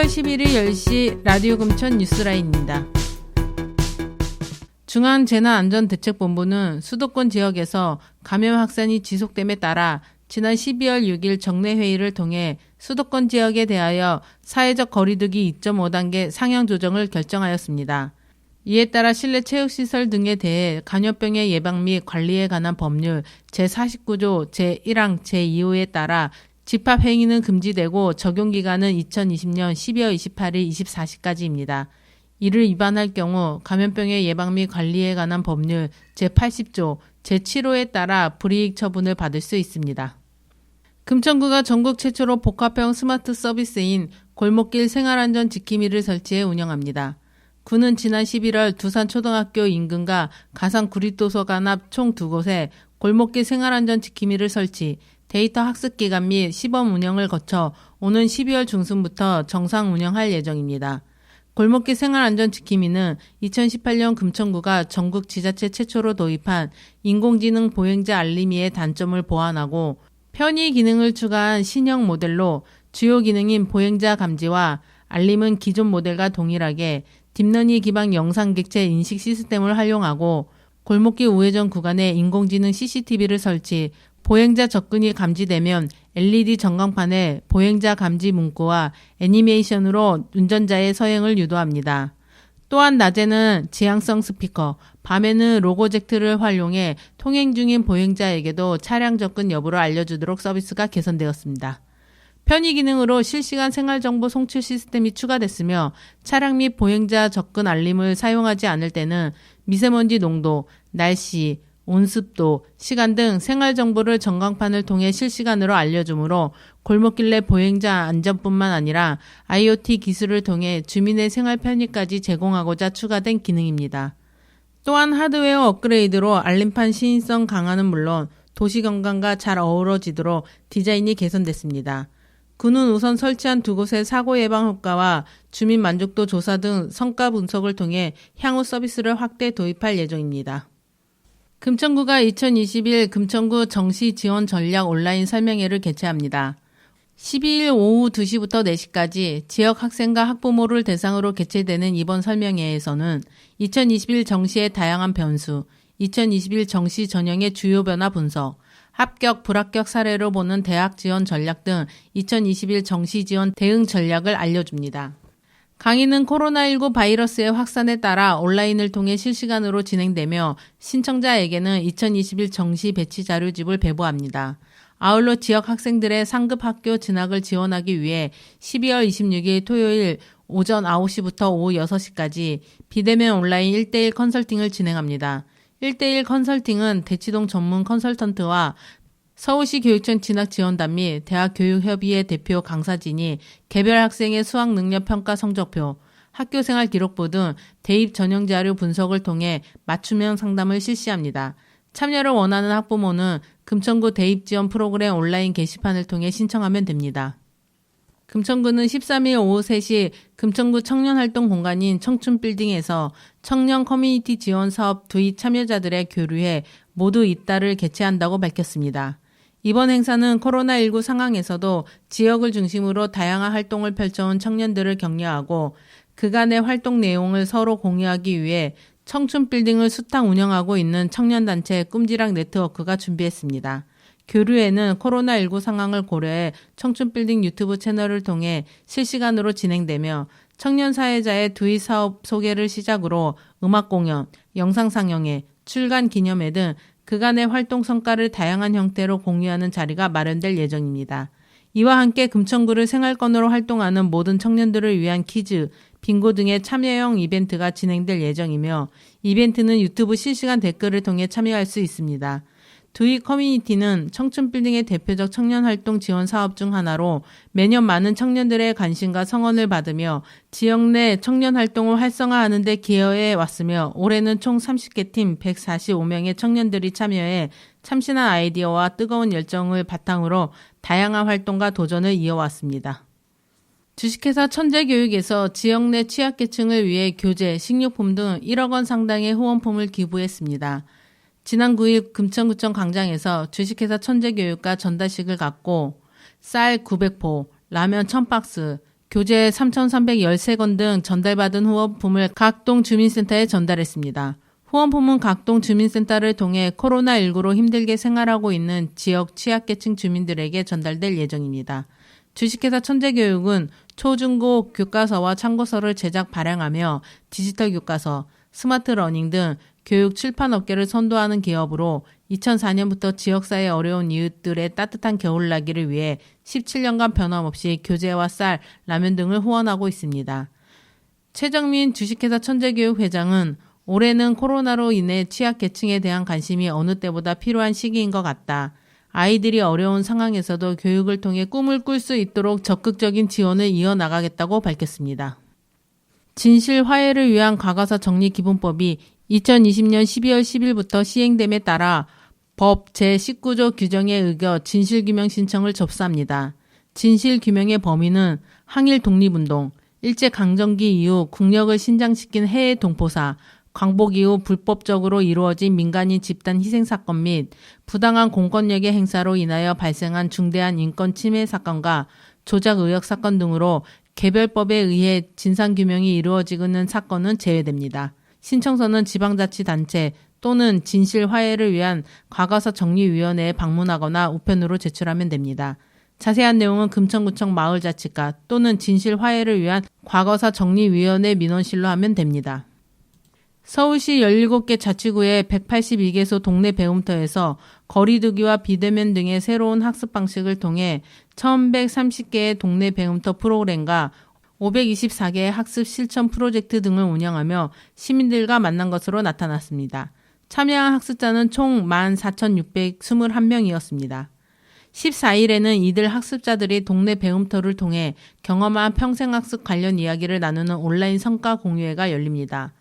12월 11일 10시 라디오 금천 뉴스라인입니다. 중앙재난안전대책본부는 수도권 지역에서 감염 확산이 지속됨에 따라 지난 12월 6일 정례회의를 통해 수도권 지역에 대하여 사회적 거리두기 2.5단계 상향 조정을 결정하였습니다. 이에 따라 실내 체육시설 등에 대해 감염병의 예방 및 관리에 관한 법률 제49조 제1항 제2호에 따라 집합행위는 금지되고 적용기간은 2020년 12월 28일 24시까지입니다. 이를 위반할 경우 감염병의 예방 및 관리에 관한 법률 제80조 제7호에 따라 불이익 처분을 받을 수 있습니다. 금천구가 전국 최초로 복합형 스마트 서비스인 골목길 생활안전 지킴이를 설치해 운영합니다. 구는 지난 11월 두산초등학교 인근과 가상구립도서관 앞 총 2곳에 골목길 생활안전 지킴이를 설치, 데이터 학습 기간 및 시범 운영을 거쳐 오는 12월 중순부터 정상 운영할 예정입니다. 골목길 생활안전 지킴이는 2018년 금천구가 전국 지자체 최초로 도입한 인공지능 보행자 알림이의 단점을 보완하고 편의 기능을 추가한 신형 모델로 주요 기능인 보행자 감지와 알림은 기존 모델과 동일하게 딥러닝 기반 영상 객체 인식 시스템을 활용하고 골목길 우회전 구간에 인공지능 CCTV를 설치, 보행자 접근이 감지되면 LED 전광판에 보행자 감지 문구와 애니메이션으로 운전자의 서행을 유도합니다. 또한 낮에는 지향성 스피커, 밤에는 로고젝트를 활용해 통행 중인 보행자에게도 차량 접근 여부를 알려주도록 서비스가 개선되었습니다. 편의 기능으로 실시간 생활정보 송출 시스템이 추가됐으며 차량 및 보행자 접근 알림을 사용하지 않을 때는 미세먼지 농도, 날씨, 온습도, 시간 등 생활정보를 전광판을 통해 실시간으로 알려주므로 골목길 내 보행자 안전뿐만 아니라 IoT 기술을 통해 주민의 생활 편의까지 제공하고자 추가된 기능입니다. 또한 하드웨어 업그레이드로 알림판 시인성 강화는 물론 도시경관과 잘 어우러지도록 디자인이 개선됐습니다. 구는 우선 설치한 2곳의 사고 예방 효과와 주민 만족도 조사 등 성과 분석을 통해 향후 서비스를 확대 도입할 예정입니다. 금천구가 2021 금천구 정시 지원 전략 온라인 설명회를 개최합니다. 12일 오후 2시부터 4시까지 지역 학생과 학부모를 대상으로 개최되는 이번 설명회에서는 2021 정시의 다양한 변수, 2021 정시 전형의 주요 변화 분석, 합격, 불합격 사례로 보는 대학 지원 전략 등 2021 정시 지원 대응 전략을 알려줍니다. 강의는 코로나19 바이러스의 확산에 따라 온라인을 통해 실시간으로 진행되며 신청자에게는 2021 정시 배치 자료집을 배부합니다. 아울러 지역 학생들의 상급 학교 진학을 지원하기 위해 12월 26일 토요일 오전 9시부터 오후 6시까지 비대면 온라인 1대1 컨설팅을 진행합니다. 1대1 컨설팅은 대치동 전문 컨설턴트와 서울시 교육청 진학지원단 및 대학교육협의회 대표 강사진이 개별 학생의 수학 능력 평가 성적표, 학교생활 기록부 등 대입 전형 자료 분석을 통해 맞춤형 상담을 실시합니다. 참여를 원하는 학부모는 금천구 대입 지원 프로그램 온라인 게시판을 통해 신청하면 됩니다. 금천구는 13일 오후 3시 금천구 청년활동 공간인 청춘빌딩에서 청년 커뮤니티 지원 사업 도입 참여자들의 교류회 모두 입다를 개최한다고 밝혔습니다. 이번 행사는 코로나19 상황에서도 지역을 중심으로 다양한 활동을 펼쳐온 청년들을 격려하고 그간의 활동 내용을 서로 공유하기 위해 청춘빌딩을 수탁 운영하고 있는 청년단체 꿈지락 네트워크가 준비했습니다. 교류회는 코로나19 상황을 고려해 청춘빌딩 유튜브 채널을 통해 실시간으로 진행되며 청년 사회자의 도입 사업 소개를 시작으로 음악 공연, 영상 상영회, 출간 기념회 등 그간의 활동 성과를 다양한 형태로 공유하는 자리가 마련될 예정입니다. 이와 함께 금천구를 생활권으로 활동하는 모든 청년들을 위한 퀴즈, 빙고 등의 참여형 이벤트가 진행될 예정이며 이벤트는 유튜브 실시간 댓글을 통해 참여할 수 있습니다. 두이 커뮤니티는 청춘빌딩의 대표적 청년활동 지원 사업 중 하나로 매년 많은 청년들의 관심과 성원을 받으며 지역 내 청년활동을 활성화하는 데 기여해 왔으며 올해는 총 30개 팀 145명의 청년들이 참여해 참신한 아이디어와 뜨거운 열정을 바탕으로 다양한 활동과 도전을 이어왔습니다. 주식회사 천재교육에서 지역 내 취약계층을 위해 교재, 식료품 등 1억 원 상당의 후원품을 기부했습니다. 지난 9일 금천구청 광장에서 주식회사 천재교육과 전달식을 갖고 쌀 900포, 라면 1000박스, 교재 3,313건 등 전달받은 후원품을 각 동 주민센터에 전달했습니다. 후원품은 각 동 주민센터를 통해 코로나19로 힘들게 생활하고 있는 지역 취약계층 주민들에게 전달될 예정입니다. 주식회사 천재교육은 초중고 교과서와 참고서를 제작 발행하며 디지털 교과서, 스마트 러닝 등 교육 출판 업계를 선도하는 기업으로 2004년부터 지역사회 어려운 이웃들의 따뜻한 겨울나기를 위해 17년간 변함없이 교재와 쌀, 라면 등을 후원하고 있습니다. 최정민 주식회사 천재교육 회장은 올해는 코로나로 인해 취약계층에 대한 관심이 어느 때보다 필요한 시기인 것 같다. 아이들이 어려운 상황에서도 교육을 통해 꿈을 꿀 수 있도록 적극적인 지원을 이어나가겠다고 밝혔습니다. 진실 화해를 위한 과거사 정리 기본법이 2020년 12월 10일부터 시행됨에 따라 법 제19조 규정에 의거 진실규명 신청을 접수합니다. 진실규명의 범위는 항일 독립운동, 일제강점기 이후 국력을 신장시킨 해외 동포사, 광복 이후 불법적으로 이루어진 민간인 집단 희생사건 및 부당한 공권력의 행사로 인하여 발생한 중대한 인권 침해 사건과 조작 의혹 사건 등으로 개별법에 의해 진상규명이 이루어지는 사건은 제외됩니다. 신청서는 지방자치단체 또는 진실화해를 위한 과거사 정리위원회에 방문하거나 우편으로 제출하면 됩니다. 자세한 내용은 금천구청 마을자치과 또는 진실화해를 위한 과거사 정리위원회 민원실로 하면 됩니다. 서울시 17개 자치구의 182개소 동네 배움터에서 거리두기와 비대면 등의 새로운 학습 방식을 통해 1130개의 동네 배움터 프로그램과 524개의 학습 실천 프로젝트 등을 운영하며 시민들과 만난 것으로 나타났습니다. 참여한 학습자는 총 14,621명이었습니다. 14일에는 이들 학습자들이 동네 배움터를 통해 경험한 평생학습 관련 이야기를 나누는 온라인 성과 공유회가 열립니다.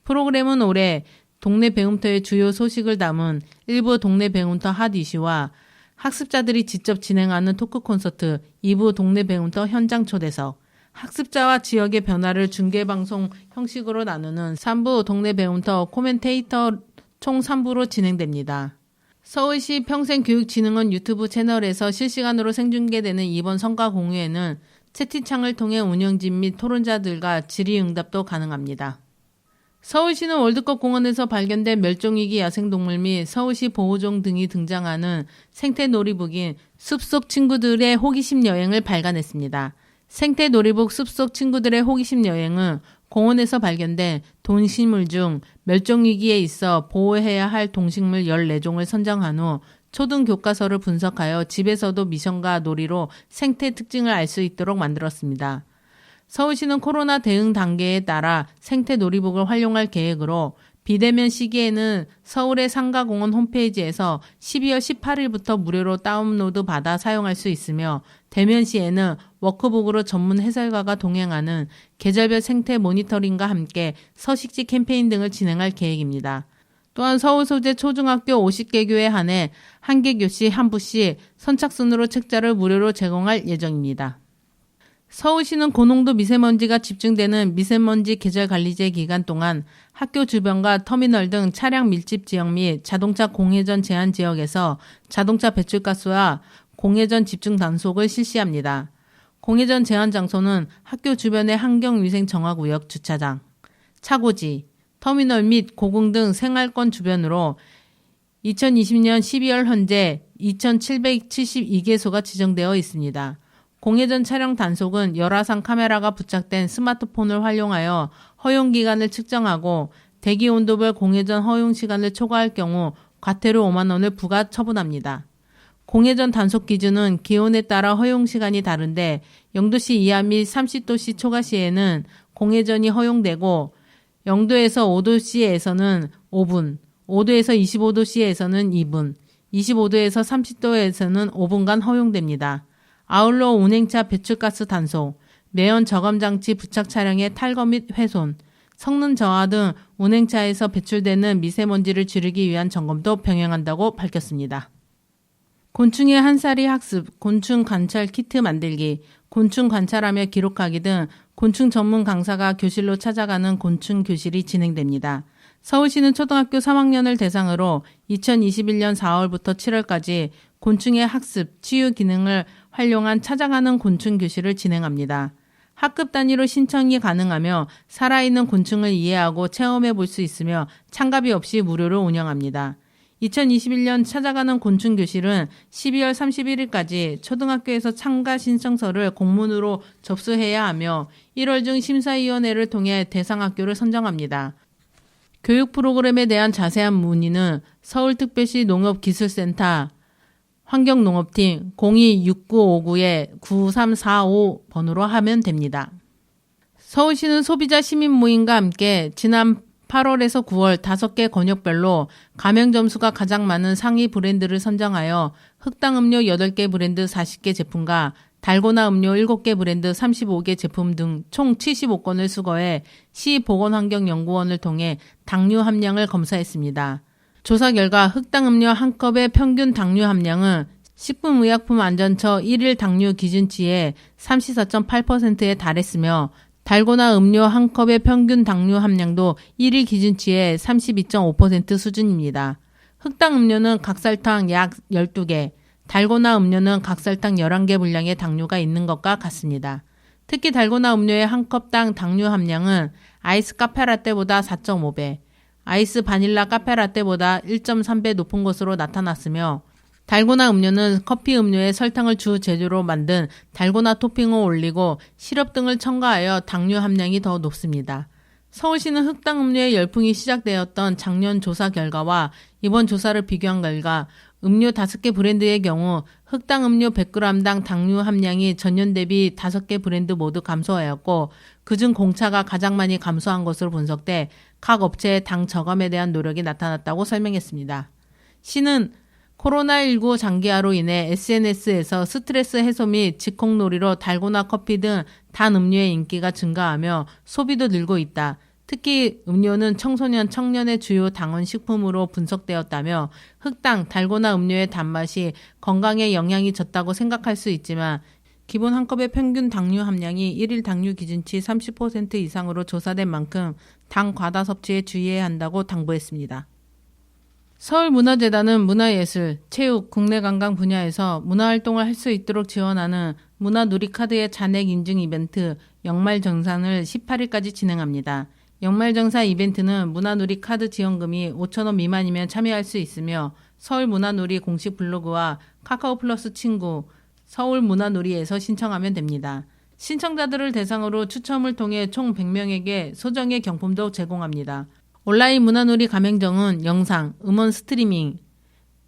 프로그램은 올해 동네 배움터의 주요 소식을 담은 일부 동네 배움터 핫 이슈와 학습자들이 직접 진행하는 토크 콘서트, 2부 동네 배움터 현장 초대석, 학습자와 지역의 변화를 중계방송 형식으로 나누는 3부 동네 배움터 코멘테이터 총 3부로 진행됩니다. 서울시 평생교육진흥원 유튜브 채널에서 실시간으로 생중계되는 이번 성과 공유회는 채팅창을 통해 운영진 및 토론자들과 질의응답도 가능합니다. 서울시는 월드컵 공원에서 발견된 멸종위기 야생동물 및 서울시 보호종 등이 등장하는 생태놀이북인 숲속 친구들의 호기심 여행을 발간했습니다. 생태놀이북 숲속 친구들의 호기심 여행은 공원에서 발견된 동식물 중 멸종위기에 있어 보호해야 할 동식물 14종을 선정한 후 초등 교과서를 분석하여 집에서도 미션과 놀이로 생태 특징을 알 수 있도록 만들었습니다. 서울시는 코로나 대응 단계에 따라 생태 놀이북을 활용할 계획으로 비대면 시기에는 서울의 상가공원 홈페이지에서 12월 18일부터 무료로 다운로드 받아 사용할 수 있으며 대면 시에는 워크북으로 전문 해설가가 동행하는 계절별 생태 모니터링과 함께 서식지 캠페인 등을 진행할 계획입니다. 또한 서울 소재 초중학교 50개 교에 한해 한 개 교시 한 부씩 선착순으로 책자를 무료로 제공할 예정입니다. 서울시는 고농도 미세먼지가 집중되는 미세먼지 계절관리제 기간 동안 학교 주변과 터미널 등 차량 밀집 지역 및 자동차 공회전 제한 지역에서 자동차 배출가스와 공회전 집중 단속을 실시합니다. 공회전 제한 장소는 학교 주변의 환경위생 정화구역 주차장, 차고지, 터미널 및 고궁 등 생활권 주변으로 2020년 12월 현재 2,772개소가 지정되어 있습니다. 공회전 차량 단속은 열화상 카메라가 부착된 스마트폰을 활용하여 허용기간을 측정하고 대기온도별 공회전 허용시간을 초과할 경우 과태료 5만 원을 부과 처분합니다. 공회전 단속 기준은 기온에 따라 허용시간이 다른데 0도씨 이하 및 30도씨 초과 시에는 공회전이 허용되고 0도에서 5도씨에서는 5분, 5도에서 25도씨에서는 2분, 25도에서 30도에서는 5분간 허용됩니다. 아울러 운행차 배출가스 단속, 매연 저감장치 부착 차량의 탈거 및 훼손, 성능 저하 등 운행차에서 배출되는 미세먼지를 줄이기 위한 점검도 병행한다고 밝혔습니다. 곤충의 한살이 학습, 곤충 관찰 키트 만들기, 곤충 관찰하며 기록하기 등 곤충 전문 강사가 교실로 찾아가는 곤충 교실이 진행됩니다. 서울시는 초등학교 3학년을 대상으로 2021년 4월부터 7월까지 곤충의 학습, 치유 기능을 활용한 찾아가는 곤충 교실을 진행합니다. 학급 단위로 신청이 가능하며 살아있는 곤충을 이해하고 체험해 볼 수 있으며 참가비 없이 무료로 운영합니다. 2021년 찾아가는 곤충 교실은 12월 31일까지 초등학교에서 참가 신청서를 공문으로 접수해야 하며 1월 중 심사위원회를 통해 대상 학교를 선정합니다. 교육 프로그램에 대한 자세한 문의는 서울특별시 농업기술센터 환경농업팀 026959-9345번으로 하면 됩니다. 서울시는 소비자 시민 모임과 함께 지난 8월에서 9월 5개 권역별로 가맹 점수가 가장 많은 상위 브랜드를 선정하여 흑당 음료 8개 브랜드 40개 제품과 달고나 음료 7개 브랜드 35개 제품 등 총 75건을 수거해 시보건환경연구원을 통해 당류 함량을 검사했습니다. 조사 결과 흑당 음료 한 컵의 평균 당류 함량은 식품의약품안전처 1일 당류 기준치의 34.8%에 달했으며 달고나 음료 한 컵의 평균 당류 함량도 1일 기준치의 32.5% 수준입니다. 흑당 음료는 각설탕 약 12개, 달고나 음료는 각설탕 11개 분량의 당류가 있는 것과 같습니다. 특히 달고나 음료의 한 컵당 당류 함량은 아이스 카페라떼보다 4.5배, 아이스 바닐라 카페라떼보다 1.3배 높은 것으로 나타났으며 달고나 음료는 커피 음료에 설탕을 주 재료로 만든 달고나 토핑을 올리고 시럽 등을 첨가하여 당류 함량이 더 높습니다. 서울시는 흑당 음료의 열풍이 시작되었던 작년 조사 결과와 이번 조사를 비교한 결과 음료 5개 브랜드의 경우 흑당 음료 100g당 당류 함량이 전년 대비 5개 브랜드 모두 감소하였고 그중 공차가 가장 많이 감소한 것으로 분석돼 각 업체의 당 저감에 대한 노력이 나타났다고 설명했습니다. 시는 코로나19 장기화로 인해 SNS에서 스트레스 해소 및 직콕놀이로 달고나 커피 등 단 음료의 인기가 증가하며 소비도 늘고 있다. 특히 음료는 청소년, 청년의 주요 당원 식품으로 분석되었다며 흑당, 달고나 음료의 단맛이 건강에 영향이 졌다고 생각할 수 있지만 기본 한 컵의 평균 당류 함량이 1일 당류 기준치 30% 이상으로 조사된 만큼 당 과다 섭취에 주의해야 한다고 당부했습니다. 서울문화재단은 문화예술, 체육, 국내 관광 분야에서 문화활동을 할 수 있도록 지원하는 문화누리카드의 잔액 인증 이벤트 영말정산을 18일까지 진행합니다. 영말정산 이벤트는 문화누리카드 지원금이 5,000원 미만이면 참여할 수 있으며 서울문화누리 공식 블로그와 카카오 플러스 친구, 서울문화누리에서 신청하면 됩니다. 신청자들을 대상으로 추첨을 통해 총 100명에게 소정의 경품도 제공합니다. 온라인 문화놀이 가맹점은 영상, 음원 스트리밍,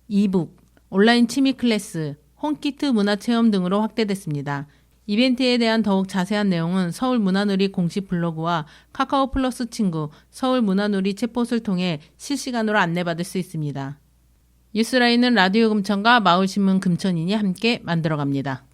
이북, 온라인 취미 클래스, 홈키트 문화체험 등으로 확대됐습니다. 이벤트에 대한 더욱 자세한 내용은 서울문화놀이 공식 블로그와 카카오 플러스 친구, 서울문화놀이 챗봇을 통해 실시간으로 안내받을 수 있습니다. 뉴스라인은 라디오 금천과 마을신문 금천인이 함께 만들어갑니다.